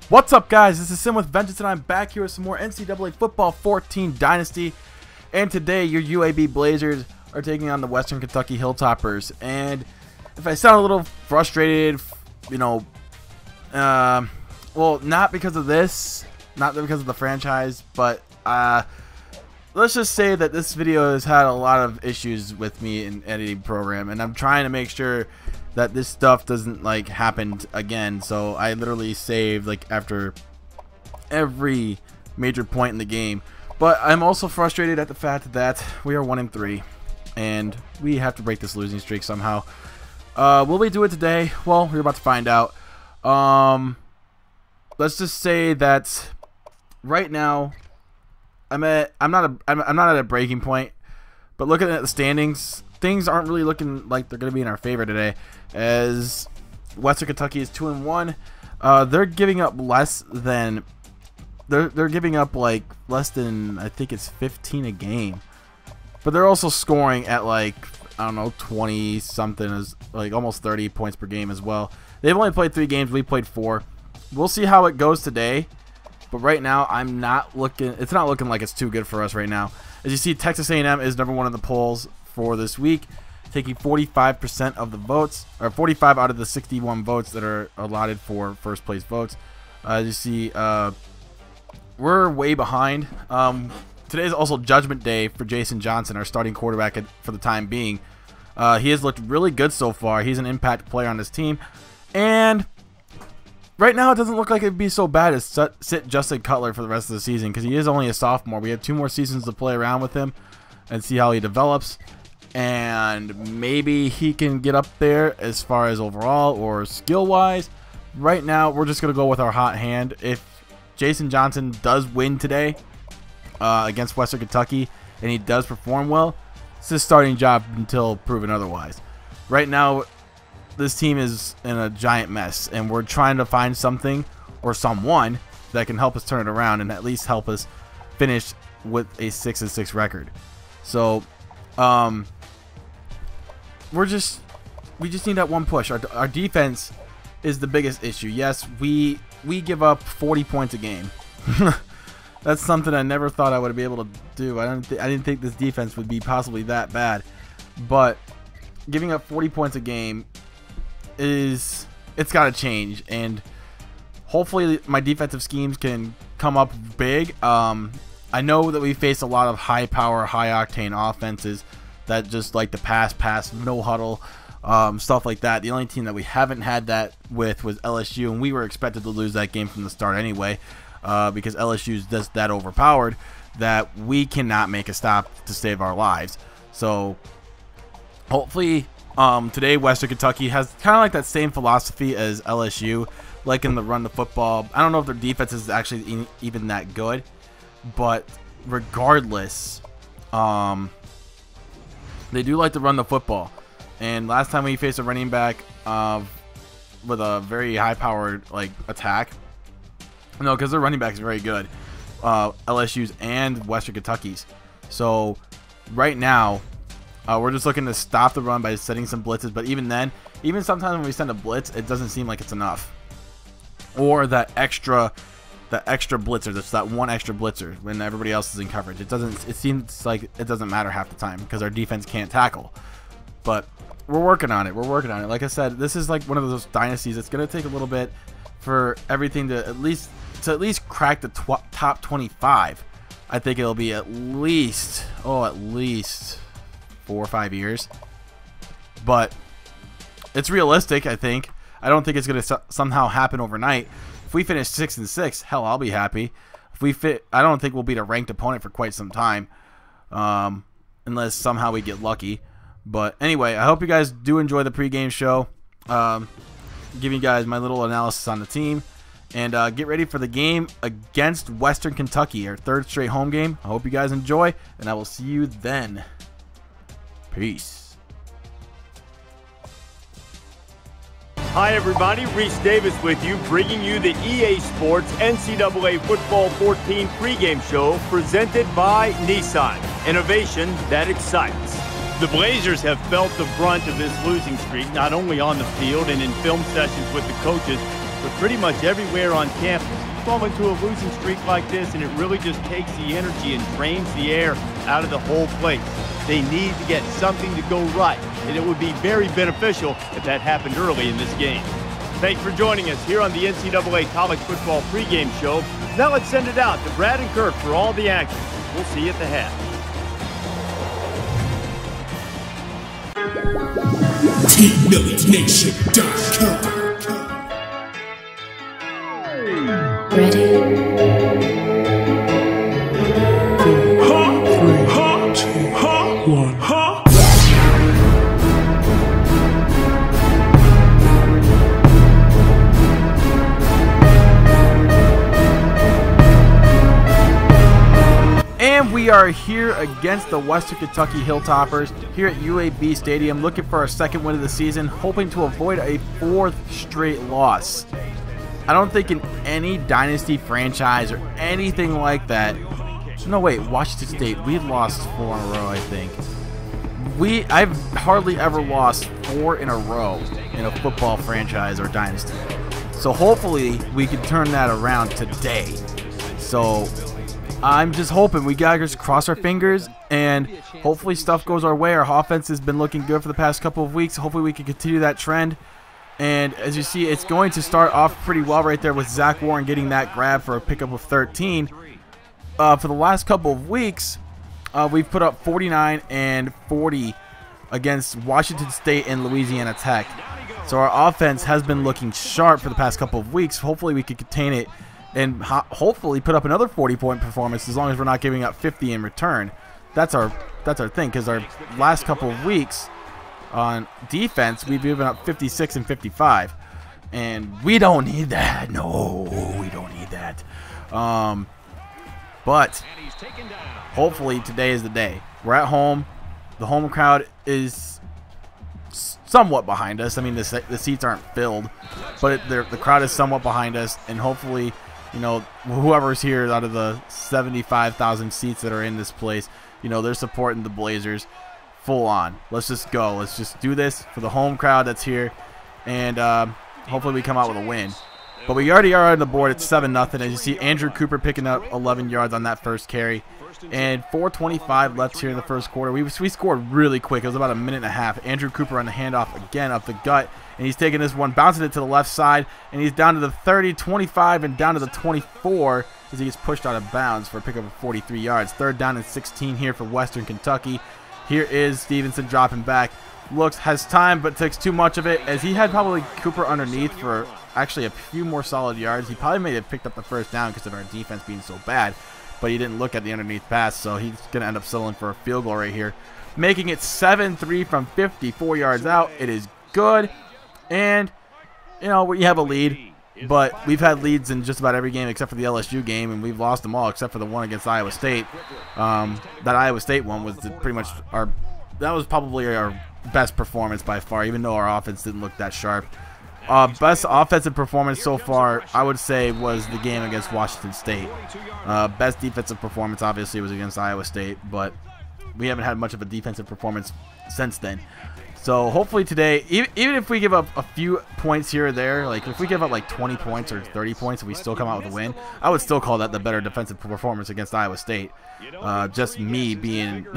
What's up, guys? This is Sim with Vengeance, and I'm back here with some more NCAA Football 14 Dynasty. And today, your UAB Blazers are taking on the Western Kentucky Hilltoppers. And if I sound a little frustrated, you know, well, not because of this, not because of the franchise, but let's just say that this video has had a lot of issues with me in editing program, and I'm trying to make sure that this stuff doesn't like happen again. So I literally saved like after every major point in the game. But I'm also frustrated at the fact that we are 1-3 and we have to break this losing streak somehow. Will we do it today? Well, we're about to find out. Let's just say that right now I'm not at a breaking point, but looking at the standings, things aren't really looking like they're going to be in our favor today, as Western Kentucky is 2-1. They're giving up less than they're giving up like less than, I think it's 15 a game, but they're also scoring at like, I don't know, 20 something, is like almost 30 points per game as well. They've only played 3 games, we played 4. We'll see how it goes today, but right now it's not looking like it's too good for us right now. As you see, Texas A&M is #1 in the polls for this week, taking 45% of the votes, or 45 out of the 61 votes that are allotted for first place votes. As you see, we're way behind. Today is also Judgment Day for Jason Johnson, our starting quarterback for the time being. He has looked really good so far. He's an impact player on this team, and right now it doesn't look like it'd be so bad to sit Justin Cutler for the rest of the season, because he is only a sophomore. We have 2 more seasons to play around with him and see how he develops, and maybe he can get up there as far as overall or skill wise. Right now we're just going to go with our hot hand. If Jason Johnson does win today against Western Kentucky and he does perform well, it's his starting job until proven otherwise. Right now this team is in a giant mess, and we're trying to find something or someone that can help us turn it around and at least help us finish with a 6-6 record. So we just need that one push. Our defense is the biggest issue. Yes, we give up 40 points a game. That's something I never thought I would be able to do. I didn't think this defense would be possibly that bad, but giving up 40 points a game, it's got to change, and hopefully my defensive schemes can come up big. I know that we face a lot of high power, high octane offenses that just like to pass, no huddle, stuff like that. The only team that we haven't had that with was LSU, and we were expected to lose that game from the start anyway, because LSU is just that overpowered that we cannot make a stop to save our lives. So hopefully today Western Kentucky has kind of like that same philosophy as LSU, like in the run the football. I don't know if their defense is actually even that good, but regardless, they do like to run the football. And last time we faced a running back with a very high-powered like attack, no, because their running back is very good, LSU's and Western Kentucky's. So right now, we're just looking to stop the run by setting some blitzes. But even then, even sometimes when we send a blitz, it doesn't seem like it's enough. Or that extra blitzer, that's that one extra blitzer when everybody else is in coverage. It seems like it doesn't matter half the time because our defense can't tackle. But we're working on it. Like I said, this is like one of those dynasties. It's going to take a little bit for everything to at least crack the top 25. I think it'll be at least 4 or 5 years, but it's realistic. I don't think it's going to somehow happen overnight. If we finish 6-6, hell, I'll be happy. I don't think we'll beat a ranked opponent for quite some time, unless somehow we get lucky. But anyway, I hope you guys do enjoy the pregame show. Giving you guys my little analysis on the team, and get ready for the game against Western Kentucky, our 3rd straight home game. I hope you guys enjoy, and I will see you then. Peace. Hi everybody, Reese Davis with you, bringing you the EA Sports NCAA Football 14 pregame show presented by Nissan. Innovation that excites. The Blazers have felt the brunt of this losing streak, not only on the field and in film sessions with the coaches, but pretty much everywhere on campus. You fall into a losing streak like this, and it really just takes the energy and drains the air out of the whole place. They need to get something to go right, and it would be very beneficial if that happened early in this game. Thanks for joining us here on the NCAA College Football pregame show. Now let's send it out to Brad and Kirk for all the action. We'll see you at the half. TeamMilliNation.com. Ready? 4, 3, 2, 1. And we are here against the Western Kentucky Hilltoppers here at UAB Stadium, looking for our second win of the season, hoping to avoid a fourth straight loss. I don't think in any dynasty franchise or anything like that. No, wait, Washington State, we lost 4 in a row, I think. I've hardly ever lost 4 in a row in a football franchise or dynasty. So hopefully we can turn that around today. So I'm just hoping. We gotta just cross our fingers and hopefully stuff goes our way. Our offense has been looking good for the past couple of weeks. Hopefully we can continue that trend. And as you see, it's going to start off pretty well right there with Zach Warren getting that grab for a pickup of 13. For the last couple of weeks, we've put up 49 and 40 against Washington State and Louisiana Tech. So our offense has been looking sharp for the past couple of weeks. Hopefully we can contain it and hopefully put up another 40-point performance as long as we're not giving up 50 in return. That's our thing, because our last couple of weeks on defense, we've given up 56 and 55. And we don't need that. No, we don't need that. But hopefully today is the day. We're at home. The home crowd is somewhat behind us. I mean, the seats aren't filled, but the crowd is somewhat behind us, and hopefully, you know, whoever's here out of the 75,000 seats that are in this place, you know, they're supporting the Blazers full on. Let's just go. Let's just do this for the home crowd that's here, and hopefully we come out with a win. But we already are on the board. It's 7-0. As you see, Andrew Cooper picking up 11 yards on that first carry. And 4:25 left here in the first quarter. We scored really quick. It was about a minute and a half. Andrew Cooper on the handoff again up the gut. And he's taking this one, bouncing it to the left side. And he's down to the 30, 25, and down to the 24 as he gets pushed out of bounds for a pickup of 43 yards. 3rd down and 16 here for Western Kentucky. Here is Stevenson dropping back. Has time, but takes too much of it, as he had probably Cooper underneath for actually a few more solid yards. He probably may have picked up the first down because of our defense being so bad, but he didn't look at the underneath pass, so he's going to end up settling for a field goal right here, making it 7-3 from 54 yards out. It is good, and, you know, we have a lead, but we've had leads in just about every game except for the LSU game, and we've lost them all except for the one against Iowa State. That Iowa State one was pretty much that was probably our best performance by far, even though our offense didn't look that sharp. Best offensive performance so far, I would say, was the game against Washington State. Best defensive performance, obviously, was against Iowa State, but we haven't had much of a defensive performance since then. So hopefully today, even if we give up a few points here or there, like if we give up like 20 points or 30 points and we still come out with a win, I would still call that the better defensive performance against Iowa State. Just me being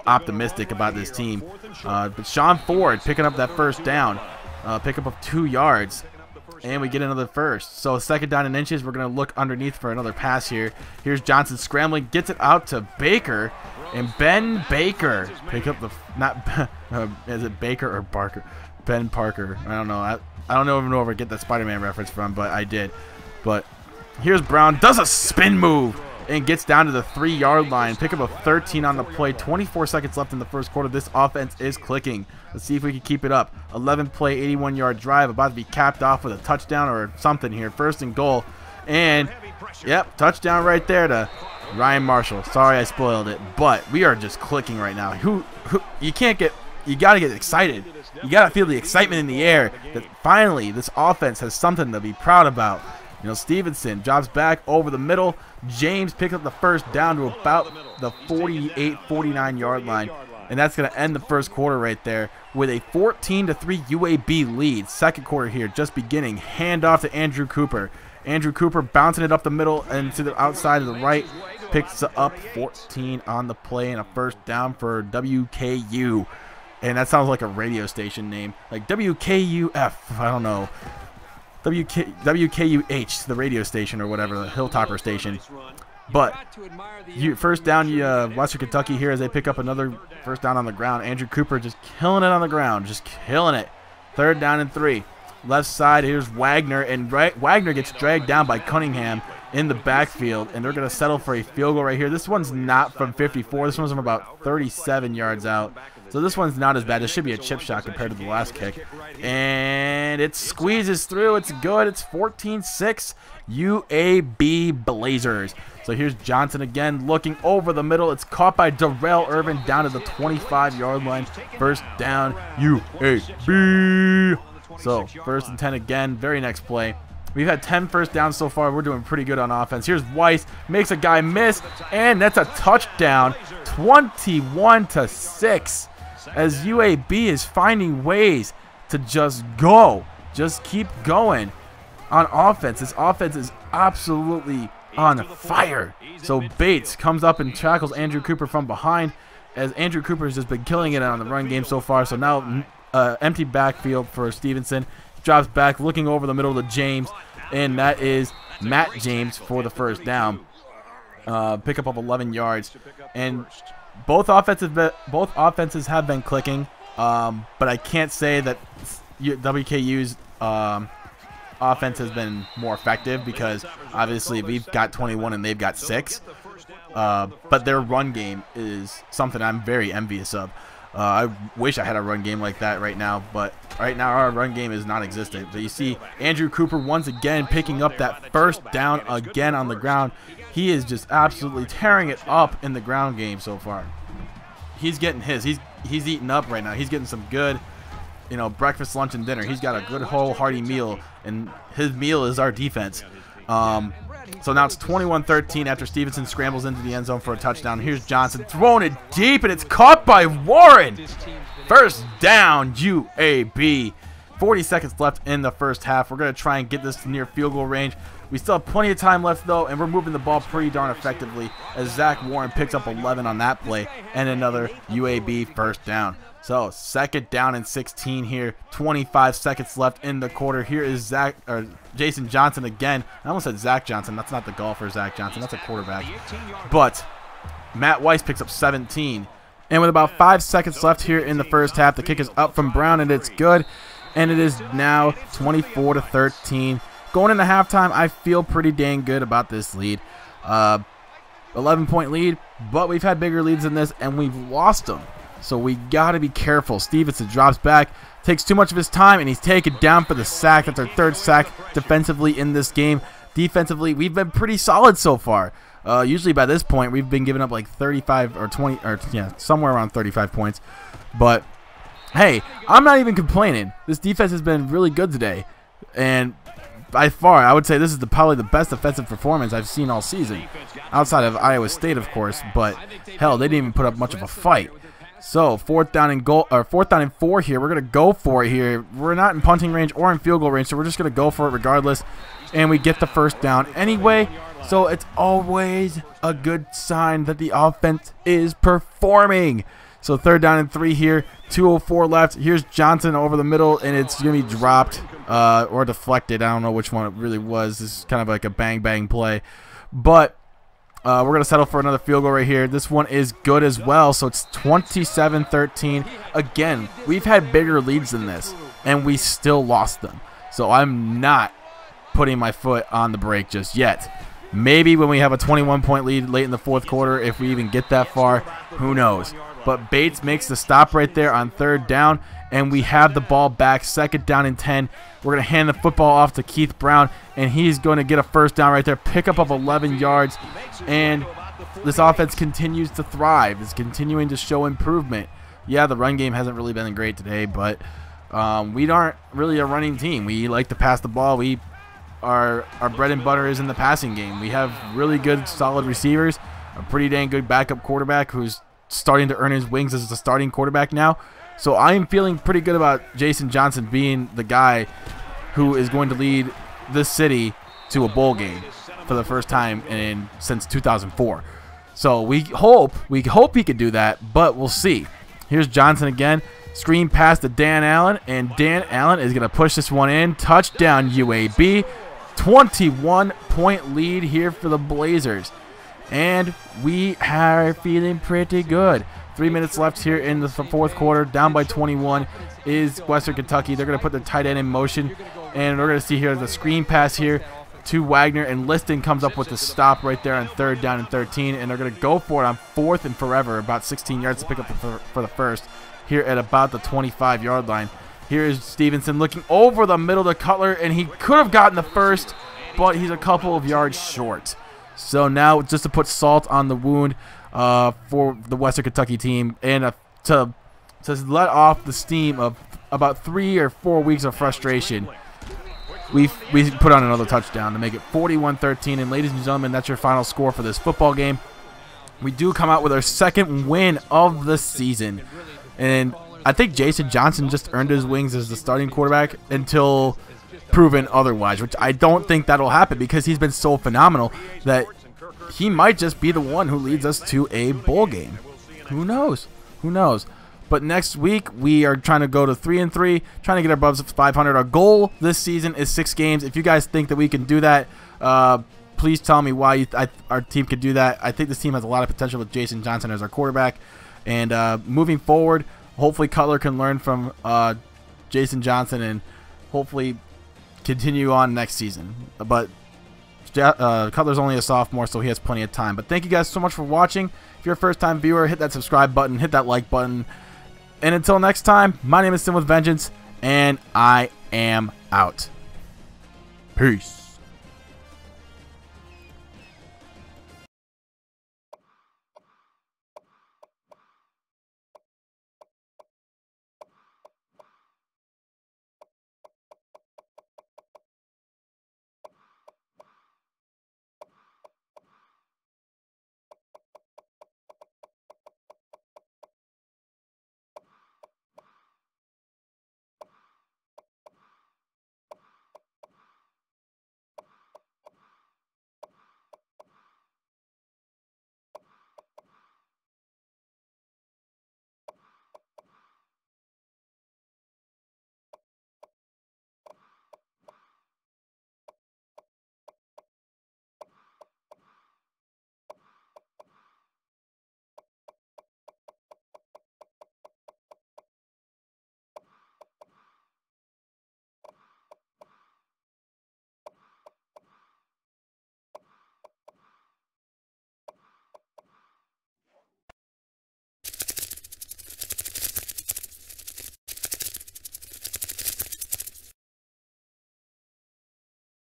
optimistic about this team. But Sean Ford picking up that first down, pickup of 2 yards, and we get another first. So 2nd down and inches. We're going to look underneath for another pass here. Here's Johnson scrambling, gets it out to Baker. And Ben Baker pick up the is it Baker or Barker? Ben Parker. I don't know. I don't even know where I get that Spider-Man reference from, but I did. But here's Brown, does a spin move and gets down to the 3-yard line. Pick up a 13 on the play. 24 seconds left in the first quarter. This offense is clicking. Let's see if we can keep it up. 11-play, 81-yard drive, about to be capped off with a touchdown or something here. 1st and goal, and yep, touchdown right there to Ryan Marshall. Sorry I spoiled it, but we are just clicking right now. You gotta get excited. You gotta feel the excitement in the air that finally this offense has something to be proud about. You know, Stevenson drops back over the middle. James picks up the first down to about the 48, 49 yard line. And that's going to end the first quarter right there with a 14-3 UAB lead. Second quarter here, just beginning. Handoff to Andrew Cooper. Andrew Cooper bouncing it up the middle and to the outside of the right. Picks up 14 on the play and a first down for WKU. And that sounds like a radio station name. Like WKUF, I don't know. WKUH, the radio station or whatever, the Hilltopper station. But first down, Western Kentucky here as they pick up another first down on the ground. Andrew Cooper just killing it on the ground, just killing it. Third down and 3. Left side, here's Wagner, and Wagner gets dragged down by Cunningham in the backfield, and they're going to settle for a field goal right here. This one's not from 54. This one's from about 37 yards out. So this one's not as bad. This should be a chip shot compared to the last kick. And it squeezes through. It's good. It's 14-6 UAB Blazers. So here's Johnson again looking over the middle. It's caught by Darrell Irvin down to the 25-yard line. First down, UAB. So first and 10 again. Very next play. We've had 10 first downs so far. We're doing pretty good on offense. Here's Weiss. Makes a guy miss. And that's a touchdown. 21-6. As UAB is finding ways to just go. Just keep going on offense. This offense is absolutely on fire. So Bates comes up and tackles Andrew Cooper from behind, as Andrew Cooper has just been killing it on the run game so far. So now empty backfield for Stevenson. Drops back, looking over the middle to James, and that is Matt James for the first down. Pickup of 11 yards. And both offenses have been clicking, but I can't say that WKU's offense has been more effective, because obviously we've got 21 and they've got 6. But their run game is something I'm very envious of. I wish I had a run game like that right now, but right now our run game is non-existent. But you see Andrew Cooper once again picking up that first down again on the ground. He is just absolutely tearing it up in the ground game so far. He's getting his. He's eating up right now. He's getting some good, breakfast, lunch, and dinner. He's got a good whole hearty meal, and his meal is our defense. So now it's 21-13 after Stevenson scrambles into the end zone for a touchdown. Here's Johnson throwing it deep, and it's caught by Warren. First down, UAB. 40 seconds left in the first half. We're going to try and get this to near field goal range. We still have plenty of time left, though, and we're moving the ball pretty darn effectively, as Zach Warren picks up 11 on that play and another UAB first down. So second down and 16 here. 25 seconds left in the quarter. Here is Jason Johnson again. I almost said Zach Johnson. That's not the golfer, Zach Johnson. That's a quarterback. But Matt Weiss picks up 17. And with about 5 seconds left here in the first half, the kick is up from Brown, and it's good. And it is now 24-13. Going into halftime, I feel pretty dang good about this lead. 11-point lead, but we've had bigger leads than this, and we've lost them. So we got to be careful. Stevenson drops back, takes too much of his time, and he's taken down for the sack. That's our third sack defensively in this game. Defensively, we've been pretty solid so far. Usually by this point, we've been giving up like 35 or 20, or yeah, somewhere around 35 points. But hey, I'm not even complaining. This defense has been really good today, and by far, I would say this is probably the best defensive performance I've seen all season, outside of Iowa State, of course. But hell, they didn't even put up much of a fight. So fourth down and 4 here. We're gonna go for it here. We're not in punting range or in field goal range, so we're just gonna go for it regardless, and we get the first down anyway. So it's always a good sign that the offense is performing. So third down and 3 here. 2:04 left. Here's Johnson over the middle, and it's gonna be dropped or deflected. I don't know which one it really was. This is kind of like a bang play, but we're going to settle for another field goal right here. This one is good as well, so it's 27-13. Again, we've had bigger leads than this, and we still lost them. So I'm not putting my foot on the brake just yet. Maybe when we have a 21-point lead late in the fourth quarter, if we even get that far, who knows. But Bates makes the stop right there on third down, and we have the ball back. Second down and 10. We're going to hand the football off to Keith Brown, and he's going to get a first down right there. Pickup of 11 yards, and this offense continues to thrive. It's continuing to show improvement. Yeah, the run game hasn't really been great today, but we aren't really a running team. We like to pass the ball. Our bread and butter is in the passing game. We have really good, solid receivers, a pretty dang good backup quarterback who's starting to earn his wings as the starting quarterback now. So I am feeling pretty good about Jason Johnson being the guy who is going to lead this city to a bowl game for the first time since 2004. So we hope he could do that, but we'll see. Here's Johnson again. Screen pass to Dan Allen, and Dan Allen is going to push this one in. Touchdown UAB. 21-point lead here for the Blazers. And we are feeling pretty good. 3 minutes left here in the fourth quarter. Down by 21 is Western Kentucky. They're going to put the tight end in motion. And we're going to see here the screen pass here to Wagner. And Liston comes up with the stop right there on 3rd down and 13. And they're going to go for it on 4th and forever. About 16 yards to pick up for the first. Here at about the 25-yard line. Here is Stevenson looking over the middle to Cutler. And he could have gotten the first, but he's a couple of yards short. So now just to put salt on the wound for the Western Kentucky team, and to let off the steam of about 3 or 4 weeks of frustration, we put on another touchdown to make it 41-13. And ladies and gentlemen, that's your final score for this football game. We do come out with our second win of the season, and I think Jason Johnson just earned his wings as the starting quarterback until proven otherwise, which I don't think that'll happen because he's been so phenomenal that he might just be the one who leads us to a bowl game. Who knows? Who knows? But next week we are trying to go to 3-3, trying to get above 500. Our goal this season is 6 games. If you guys think that we can do that, please tell me why our team could do that. I think this team has a lot of potential with Jason Johnson as our quarterback. And moving forward, hopefully Cutler can learn from Jason Johnson and hopefully continue on next season. But Cutler's only a sophomore, so he has plenty of time. But thank you guys so much for watching. If you're a first-time viewer, hit that subscribe button, hit that like button. And until next time, my name is Sin with Vengeance, and I am out. Peace.